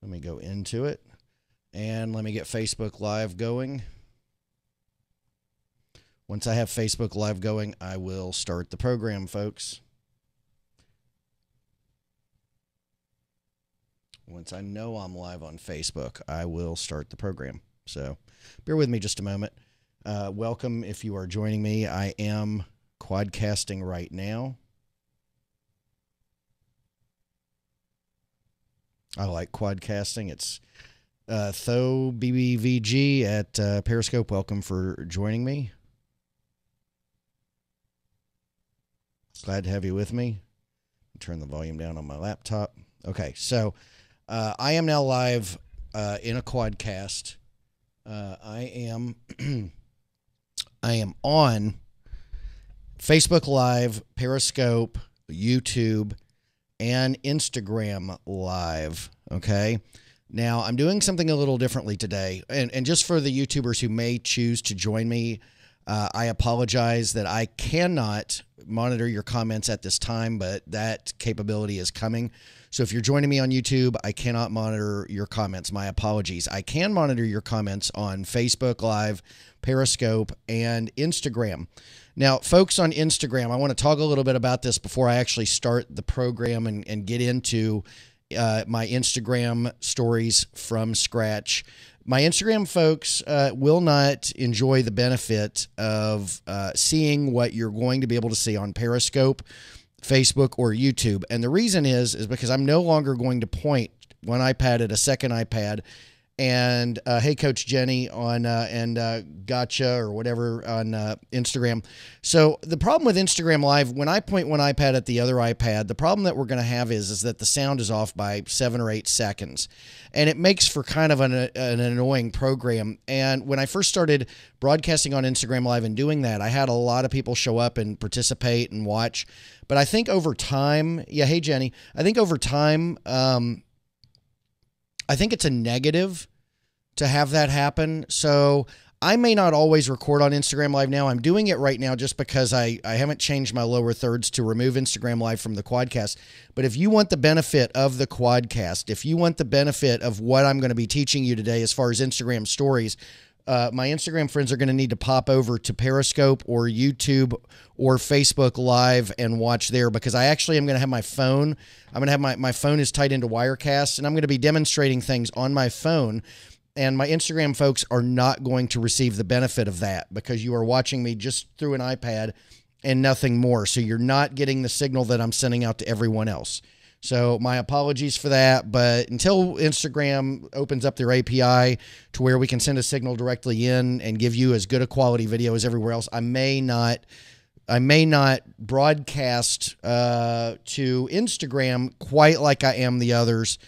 Let me go into it, and let me get Facebook Live going. Once I have Facebook Live going, I will start the program, folks. Once I know I'm live on Facebook, I will start the program. So bear with me just a moment. Welcome if you are joining me. I am quadcasting right now. I like quadcasting. It's Tho BBVG at Periscope. Welcome for joining me. Glad to have you with me. Turn the volume down on my laptop. Okay, so I am now live in a quadcast. I am on Facebook Live, Periscope, YouTube, and Instagram Live. Okay. Now I'm doing something a little differently today, and just for the YouTubers who may choose to join me, I apologize that I cannot monitor your comments at this time, but that capability is coming. So if you're joining me on YouTube, I cannot monitor your comments. My apologies. I can monitor your comments on Facebook Live, Periscope, and Instagram. Now, folks on Instagram, I want to talk a little bit about this before I actually start the program and get into my Instagram stories from scratch. My Instagram folks will not enjoy the benefit of seeing what you're going to be able to see on Periscope, Facebook, or YouTube. And the reason is because I'm no longer going to point one iPad at a second iPad and hey, Coach Jenny on Gotcha or whatever on Instagram. So the problem with Instagram Live, when I point one iPad at the other iPad, the problem that we're going to have is that the sound is off by 7 or 8 seconds. And it makes for kind of an annoying program. And when I first started broadcasting on Instagram Live and doing that, I had a lot of people show up and participate and watch. But I think over time, yeah, hey, Jenny, I think over time, I think it's a negative to have that happen. So I may not always record on Instagram Live now. I'm doing it right now just because I haven't changed my lower thirds to remove Instagram Live from the quadcast. But if you want the benefit of the quadcast, if you want the benefit of what I'm going to be teaching you today as far as Instagram stories, my Instagram friends are going to need to pop over to Periscope or YouTube or Facebook Live and watch there, because I actually am going to have my phone. I'm going to have my phone is tied into Wirecast, and I'm going to be demonstrating things on my phone. And my Instagram folks are not going to receive the benefit of that because you are watching me just through an iPad and nothing more. So you're not getting the signal that I'm sending out to everyone else. So my apologies for that, but until Instagram opens up their API to where we can send a signal directly in and give you as good a quality video as everywhere else, I may not broadcast to Instagram quite like I am the others.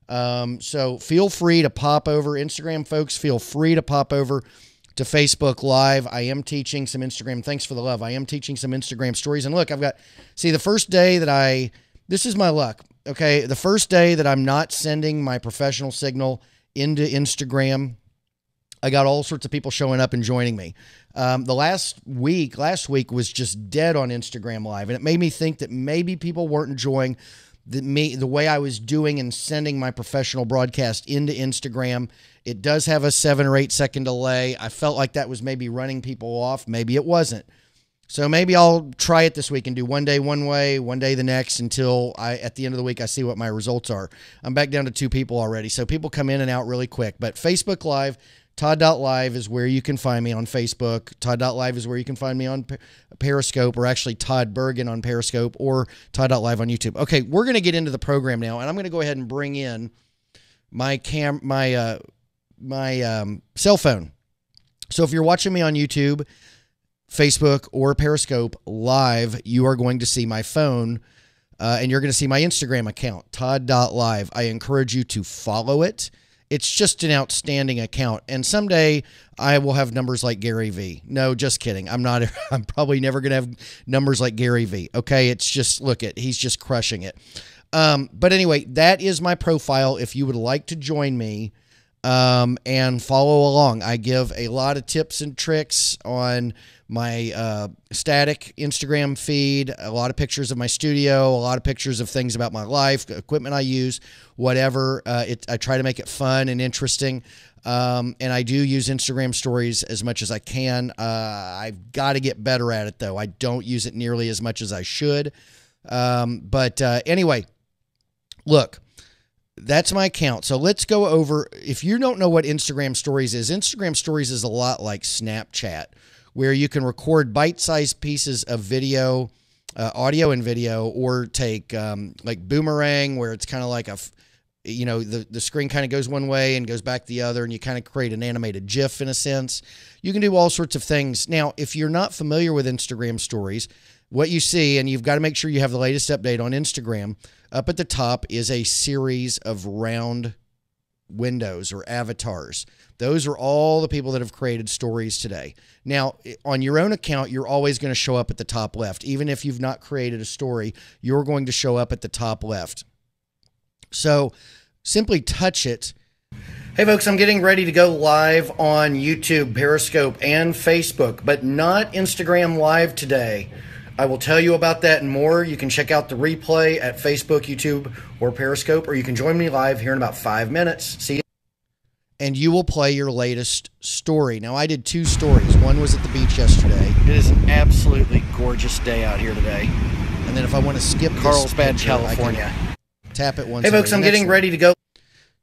So feel free to pop over. Instagram folks, feel free to pop over to Facebook Live. I am teaching some Instagram. Thanks for the love. I am teaching some Instagram stories. And look, I've got, see, the first day that this is my luck. Okay. The first day that I'm not sending my professional signal into Instagram, I got all sorts of people showing up and joining me. Last week was just dead on Instagram Live. And it made me think that maybe people weren't enjoying the way I was doing and sending my professional broadcast into Instagram. It does have a 7 or 8 second delay. I felt like that was maybe running people off. Maybe it wasn't. So maybe I'll try it this week and do one day one way, one day the next, until at the end of the week, I see what my results are. I'm back down to 2 people already. So people come in and out really quick. But Facebook Live, Todd.LIVE is where you can find me on Facebook. Todd.LIVE is where you can find me on Periscope, or actually Todd Bergen on Periscope, or Todd.LIVE on YouTube. Okay, we're going to get into the program now, and I'm going to go ahead and bring in my cell phone. So if you're watching me on YouTube, Facebook, or Periscope Live, you are going to see my phone, and you're going to see my Instagram account, Todd.LIVE. I encourage you to follow it. It's just an outstanding account. And someday I will have numbers like Gary V. No, just kidding. I'm probably never going to have numbers like Gary V. Okay. It's just, he's just crushing it. But anyway, that is my profile. If you would like to join me, and follow along, I give a lot of tips and tricks on my static Instagram feed, a lot of pictures of my studio, a lot of pictures of things about my life, equipment I use, whatever. I try to make it fun and interesting. And I do use Instagram stories as much as I can. I've got to get better at it, though. I don't use it nearly as much as I should. Anyway, look, that's my account. So let's go over, if you don't know what Instagram stories is a lot like Snapchat, where you can record bite-sized pieces of video, audio and video, or take like Boomerang, where it's kind of like the screen kind of goes one way and goes back the other, and you kind of create an animated GIF in a sense. You can do all sorts of things. Now, if you're not familiar with Instagram stories, what you see, and you've got to make sure you have the latest update on Instagram, up at the top is a series of round windows or avatars. Those are all the people that have created stories today. Now, on your own account, you're always going to show up at the top left. Even if you've not created a story, you're going to show up at the top left. So simply touch it. Hey, folks, I'm getting ready to go live on YouTube, Periscope, and Facebook, but not Instagram Live today. I will tell you about that and more. You can check out the replay at Facebook, YouTube, or Periscope, or you can join me live here in about 5 minutes. See you. And you will play your latest story. Now, I did 2 stories. One was at the beach yesterday. It is an absolutely gorgeous day out here today. And then if I want to skip Carlsbad, California, tap it once. Hey, folks, I'm getting ready to go.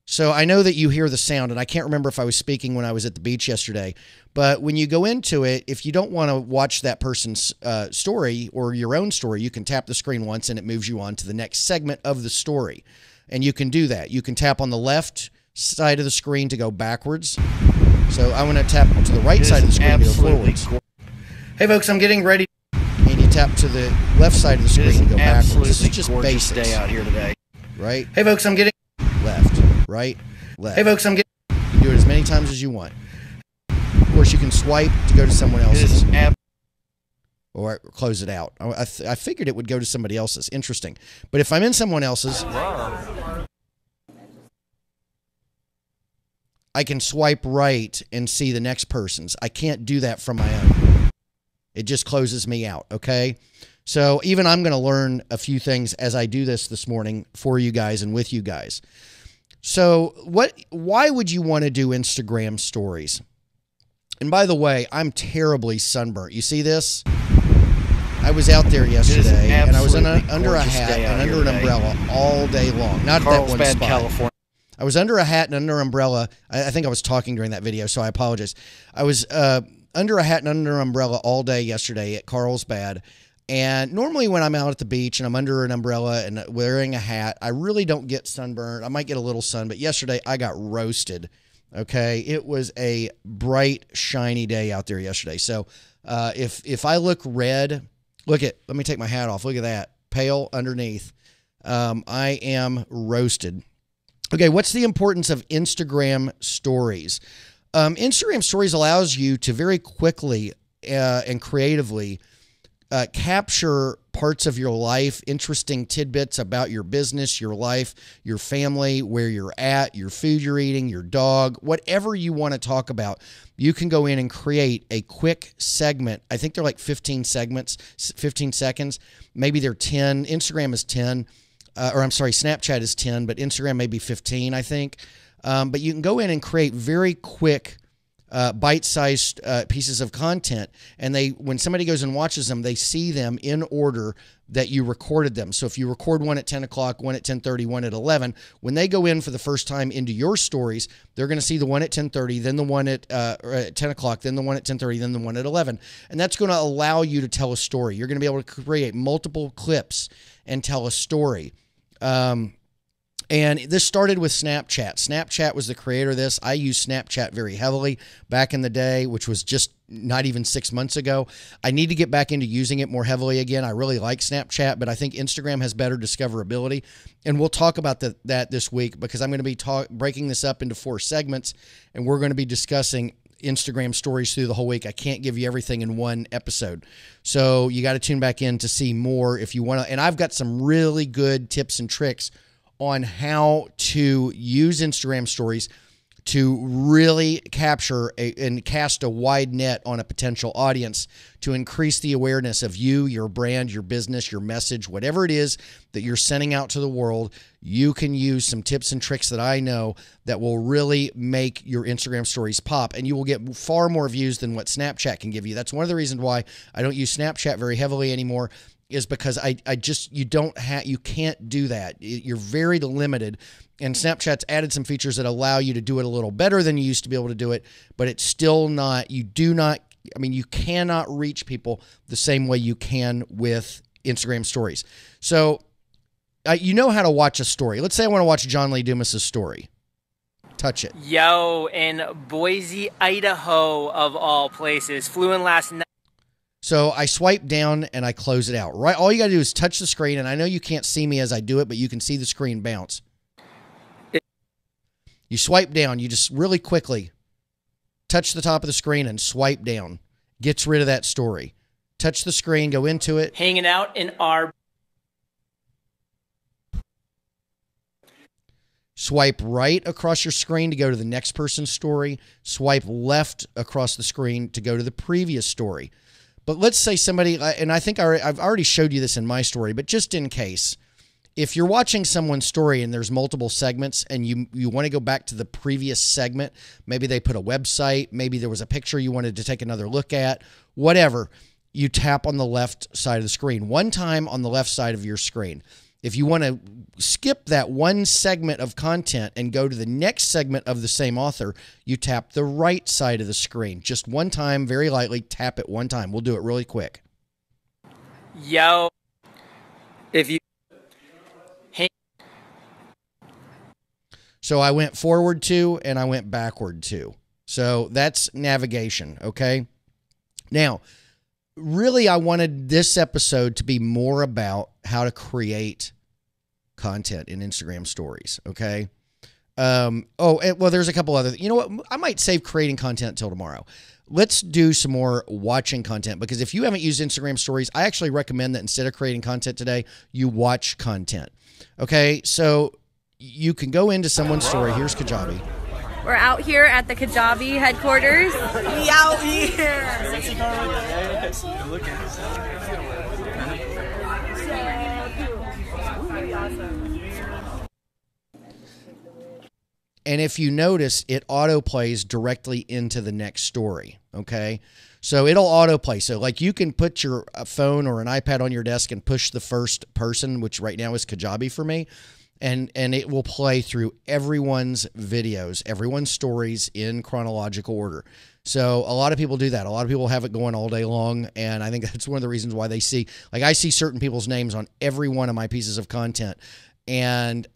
So I know that you hear the sound, and I can't remember if I was speaking when I was at the beach yesterday, but when you go into it, if you don't want to watch that person's story or your own story, you can tap the screen once and it moves you on to the next segment of the story. And you can do that. You can tap on the left side of the screen to go backwards. So I'm going to tap to the right side of the screen to go forwards. Hey, folks, I'm getting ready. And you tap to the left side of the screen to go backwards. This is just basics. Day out here today. Right? Hey, folks, I'm getting left, right, left. Hey, folks, I'm getting. You can do it as many times as you want. Of course, you can swipe to go to someone else's. Or close it out. I figured it would go to somebody else's. Interesting. But if I'm in someone else's, I can swipe right and see the next person's. I can't do that from my own. It just closes me out, okay? So even I'm going to learn a few things as I do this morning for you guys and with you guys. So why would you want to do Instagram stories? And by the way, I'm terribly sunburnt. You see this? I was out there yesterday, and I was under a hat and under an umbrella all day long. Not at that one spot. California. I was under a hat and under an umbrella. I think I was talking during that video, so I apologize. I was under a hat and under an umbrella all day yesterday at Carlsbad. And normally when I'm out at the beach and I'm under an umbrella and wearing a hat, I really don't get sunburned. I might get a little sun, but yesterday I got roasted. Okay, it was a bright, shiny day out there yesterday. So if I look red, let me take my hat off. Look at that, pale underneath. I am roasted. Okay, what's the importance of Instagram stories? Instagram stories allows you to very quickly and creatively capture parts of your life, interesting tidbits about your business, your life, your family, where you're at, your food you're eating, your dog, whatever you want to talk about. You can go in and create a quick segment. I think they're like 15 segments, 15 seconds. Maybe they're 10. Instagram is 10. Snapchat is 10, but Instagram may be 15, I think. But you can go in and create very quick bite-sized pieces of content, and when somebody goes and watches them, they see them in order that you recorded them. So if you record one at 10 o'clock, one at 10:30, one at 11, when they go in for the first time into your stories, they're going to see the one at 10:30, then the one at 10 o'clock, then the one at 10:30, then the one at 11. And that's going to allow you to tell a story. You're going to be able to create multiple clips and tell a story. And this started with Snapchat. Snapchat was the creator of this. I used Snapchat very heavily back in the day, which was just not even 6 months ago. I need to get back into using it more heavily again. I really like Snapchat, but I think Instagram has better discoverability. And we'll talk about that this week, because I'm going to be breaking this up into 4 segments, and we're going to be discussing Instagram stories through the whole week. I can't give you everything in one episode. So you got to tune back in to see more if you want to. And I've got some really good tips and tricks on how to use Instagram stories to really capture and cast a wide net on a potential audience to increase the awareness of you, your brand, your business, your message, whatever it is that you're sending out to the world. You can use some tips and tricks that I know that will really make your Instagram stories pop, and you will get far more views than what Snapchat can give you. That's one of the reasons why I don't use Snapchat very heavily anymore, is because you can't do that. You're very limited. And Snapchat's added some features that allow you to do it a little better than you used to be able to do it, but it's still not, you cannot reach people the same way you can with Instagram stories. So you know how to watch a story. Let's say I want to watch John Lee Dumas's story. Touch it. Yo, in Boise, Idaho, of all places, flew in last night. So I swipe down and I close it out, right? All you got to do is touch the screen, and I know you can't see me as I do it, but you can see the screen bounce. You swipe down, you just really quickly touch the top of the screen and swipe down. Gets rid of that story. Touch the screen, go into it. Hanging out in our... Swipe right across your screen to go to the next person's story. Swipe left across the screen to go to the previous story. But let's say somebody, and I think I've already showed you this in my story, but just in case, if you're watching someone's story and there's multiple segments and you want to go back to the previous segment, maybe they put a website, maybe there was a picture you wanted to take another look at, whatever, you tap on the left side of the screen. One time on the left side of your screen. If you want to skip that one segment of content and go to the next segment of the same author, you tap the right side of the screen. Just one time, very lightly, tap it one time. We'll do it really quick. Yo, if you... So I went forward 2 and I went backward 2. So that's navigation, okay? Now, really I wanted this episode to be more about how to create content in Instagram stories, okay? Well, there's a couple other, you know what? I might save creating content till tomorrow. Let's do some more watching content, because if you haven't used Instagram stories, I actually recommend that instead of creating content today, you watch content. Okay, so you can go into someone's story. Here's Kajabi. We're out here at the Kajabi headquarters. We out here. And if you notice, it auto-plays directly into the next story, okay? So it'll autoplay. So like you can put your phone or an iPad on your desk and push the first person, which right now is Kajabi for me, and it will play through everyone's videos, everyone's stories in chronological order. So a lot of people do that. A lot of people have it going all day long, and I think that's one of the reasons why they see, like I see certain people's names on every one of my pieces of content. And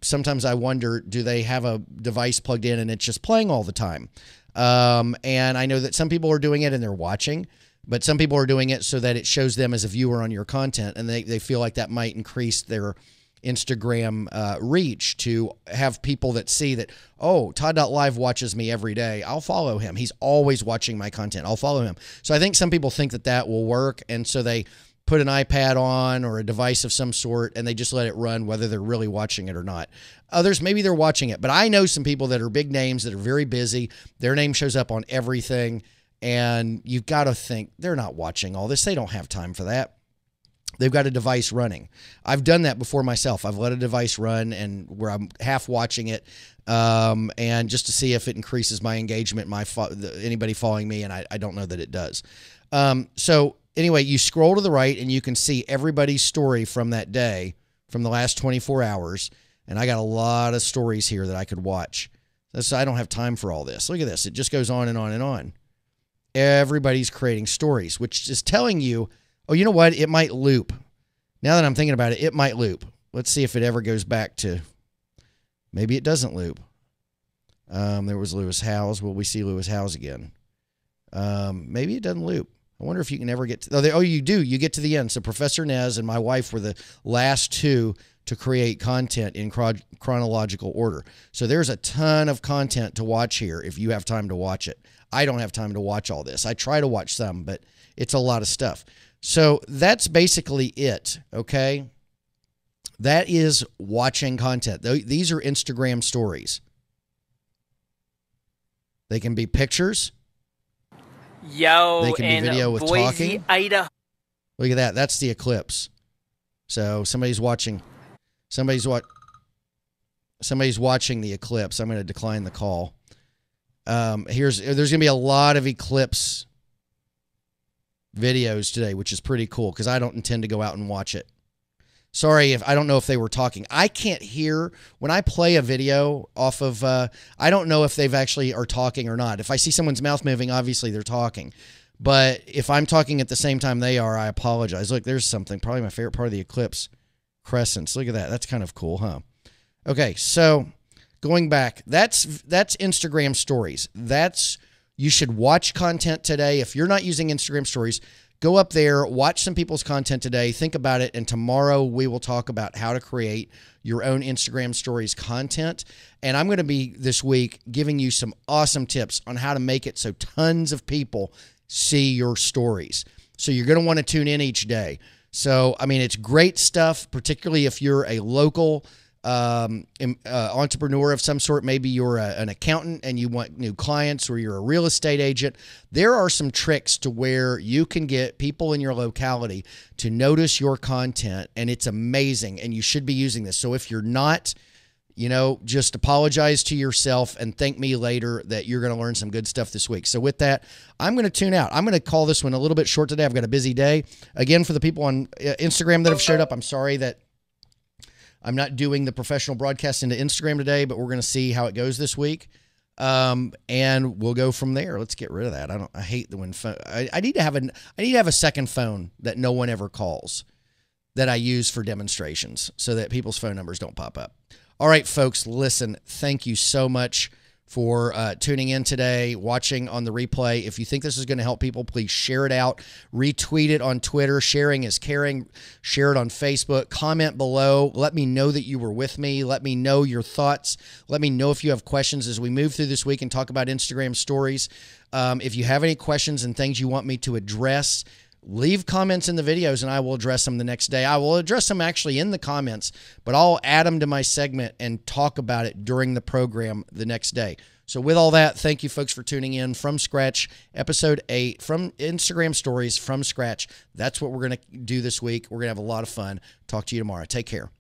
sometimes I wonder, do they have a device plugged in and it's just playing all the time? And I know that some people are doing it and they're watching, but some people are doing it so that it shows them as a viewer on your content, and they feel like that might increase their Instagram reach, to have people that see that, oh, Todd.LIVE watches me every day. I'll follow him. He's always watching my content. I'll follow him. So I think some people think that that will work, and so they put an iPad on or a device of some sort, and they just let it run whether they're really watching it or not. Others, maybe they're watching it. But I know some people that are big names that are very busy. Their name shows up on everything, and you've got to think they're not watching all this. They don't have time for that. They've got a device running. I've done that before myself. I've let a device run and where I'm half watching it, and just to see if it increases my engagement, anybody following me, and I don't know that it does. So anyway, you scroll to the right and you can see everybody's story from that day, from the last 24 hours. And I got a lot of stories here that I could watch. So I don't have time for all this. Look at this. It just goes on and on and on. Everybody's creating stories, which is telling you, oh, you know what? It might loop. Now that I'm thinking about it, it might loop. Let's see if it ever goes back to, maybe it doesn't loop. There was Lewis Howes. Will we see Lewis Howes again? Maybe it doesn't loop. I wonder if you can ever get to, oh, you do. You get to the end. So Professor Nez and my wife were the last two to create content in chronological order. So there's a ton of content to watch here if you have time to watch it. I don't have time to watch all this. I try to watch some, but it's a lot of stuff. So that's basically it, okay? That is watching content. These are Instagram stories. They can be pictures. Yo, They can be video with Boise, talking. Idaho. Look at that. That's the eclipse. So somebody's watching. Somebody's watching the eclipse. I'm going to decline the call. There's going to be a lot of eclipse videos today, which is pretty cool because I don't intend to go out and watch it. Sorry if I don't know if they were talking. I can't hear when I play a video off of. I don't know if they've actually are talking or not. If I see someone's mouth moving, obviously they're talking. But if I'm talking at the same time they are, I apologize. Look, there's something. Probably my favorite part of the eclipse. Crescents. Look at that. That's kind of cool, huh? Okay, so going back, that's Instagram stories. You should watch content today. If you're not using Instagram stories, go up there, watch some people's content today, think about it, and tomorrow we will talk about how to create your own Instagram stories content. And I'm going to be this week giving you some awesome tips on how to make it so tons of people see your stories. So you're going to want to tune in each day. So, I mean, it's great stuff, particularly if you're a local entrepreneur of some sort. Maybe you're an accountant and you want new clients, or you're a real estate agent. There are some tricks to where you can get people in your locality to notice your content, and it's amazing, and you should be using this. So if you're not, just apologize to yourself and thank me later that you're going to learn some good stuff this week. So with that, I'm going to tune out. I'm going to call this one a little bit short today. I've got a busy day. Again, for the people on Instagram that have showed up, I'm sorry that I'm not doing the professional broadcast into Instagram today, but we're going to see how it goes this week. And we'll go from there. Let's get rid of that. I hate the when phone. I need to have a second phone that no one ever calls, that I use for demonstrations so that people's phone numbers don't pop up. All right, folks, listen, thank you so much for tuning in today, watching on the replay. If you think this is going to help people, please share it out, retweet it on Twitter. Sharing is caring. Share it on Facebook. Comment below. Let me know that you were with me. Let me know your thoughts. Let me know if you have questions as we move through this week and talk about Instagram stories. If you have any questions and things you want me to address, leave comments in the videos and I will address them the next day. I will address them actually in the comments, but I'll add them to my segment and talk about it during the program the next day. So with all that, thank you folks for tuning in from scratch, episode 8 from Instagram stories from scratch. That's what we're going to do this week. We're going to have a lot of fun. Talk to you tomorrow. Take care.